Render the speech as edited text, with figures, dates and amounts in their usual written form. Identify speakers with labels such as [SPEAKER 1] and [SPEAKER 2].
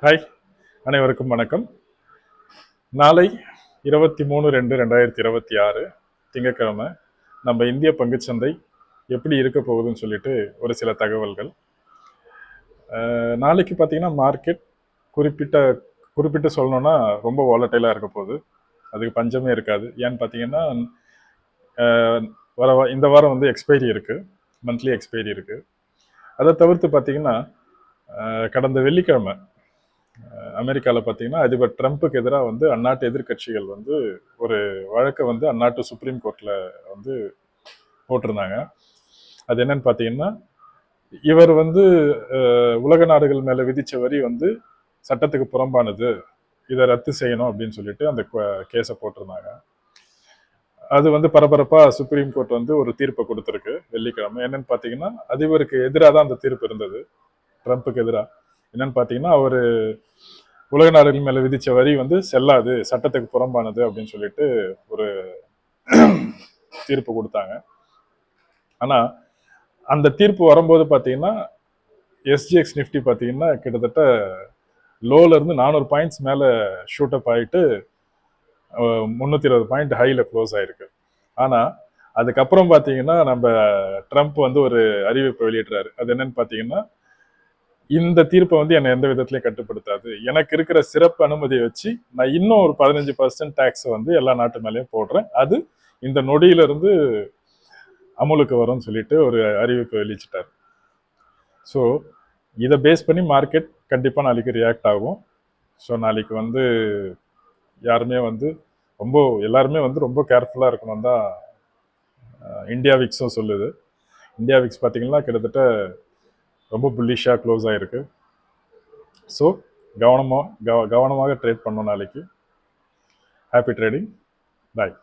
[SPEAKER 1] Hi, அனைவருக்கும் வணக்கம். நாளை 23/2/2026 திங்கட்கிழமை நம்ம இந்திய பங்குச்சந்தை எப்படி இருக்க போகுதுன்னு சொல்லிட்டு ஒரு சில தகவல்கள். நாளைக்கு பார்த்தீங்கன்னா மார்க்கெட் குறிப்பிட்ட குறிப்பிட்டு சொல்லணும்னா ரொம்ப வாலட்டைலாக இருக்க போகுது. அதுக்கு பஞ்சமே இருக்காது. ஏன்னு பார்த்தீங்கன்னா இந்த வாரம் வந்து எக்ஸ்பைரி இருக்குது, மந்த்லி எக்ஸ்பைரி இருக்குது. அதை தவிர்த்து பார்த்தீங்கன்னா கடந்த வெள்ளிக்கிழமை அமெரிக்காவில் பார்த்தீங்கன்னா அதிபர் ட்ரம்ப்புக்கு எதிராக வந்து அந்நாட்டு எதிர்க்கட்சிகள் வந்து ஒரு வழக்கை வந்து அந்நாட்டு சுப்ரீம் கோர்ட்டில் வந்து போட்டிருந்தாங்க. அது என்னன்னு பார்த்தீங்கன்னா, இவர் வந்து உலக நாடுகள் மேலே விதித்த வரி வந்து சட்டத்துக்கு புறம்பானது, இதை ரத்து செய்யணும் அப்படின்னு சொல்லிட்டு அந்த கேஸை போட்டிருந்தாங்க. அது வந்து பரபரப்பாக சுப்ரீம் கோர்ட் வந்து ஒரு தீர்ப்பை கொடுத்துருக்கு வெள்ளிக்கிழமை. என்னன்னு பார்த்தீங்கன்னா, அதிபருக்கு எதிராக தான் அந்த தீர்ப்பு இருந்தது, ட்ரம்ப்புக்கு எதிராக. என்னன்னு பார்த்தீங்கன்னா, அவர் உலக நாடுகள் மேல விதிச்ச வரி வந்து செல்லாது, சட்டத்துக்கு புறம்பானது அப்படின்னு சொல்லிட்டு ஒரு தீர்ப்பு கொடுத்தாங்க. ஆனா அந்த தீர்ப்பு வரும்போது பாத்தீங்கன்னா எஸ்ஜிஎக்ஸ் நிஃப்டி பாத்தீங்கன்னா கிட்டத்தட்ட லோல இருந்து 400 பாயிண்ட்ஸ் மேல ஷூட் அப் ஆயிட்டு 320 பாயிண்ட் ஹைல க்ளோஸ் ஆயிருக்கு. ஆனா அதுக்கப்புறம் பாத்தீங்கன்னா நம்ம ட்ரம்ப் வந்து ஒரு அறிவிப்பை வெளியிடுறாரு. அது என்னன்னு பாத்தீங்கன்னா, இந்த தீர்ப்பை வந்து என்னை எந்த விதத்திலையும் கட்டுப்படுத்தாது, எனக்கு இருக்கிற சிறப்பு அனுமதியை வச்சு நான் இன்னும் ஒரு 15% டேக்ஸ் வந்து எல்லா நாட்டு மேலேயும் போடுறேன், அது இந்த நொடியிலிருந்து அமலுக்கு வரும்னு சொல்லிட்டு ஒரு அறிவிப்பை வெளியிட்டார். ஸோ இதை பேஸ் பண்ணி மார்க்கெட் கண்டிப்பாக நாளைக்கு ரியாக்ட் ஆகும். ஸோ நாளைக்கு வந்து யாருமே வந்து எல்லாருமே வந்து ரொம்ப கேர்ஃபுல்லாக இருக்கணும் தான் இந்தியா விக்ஸும் சொல்லுது. இந்தியா விக்ஸ் பார்த்தீங்கன்னா கிட்டத்தட்ட ரொம்ப புல்லிஷாக க்ளோஸ் ஆகிருக்கு. ஸோ கவனமாக ட்ரேட் பண்ணணும் நாளைக்கு. Happy trading. பாய்.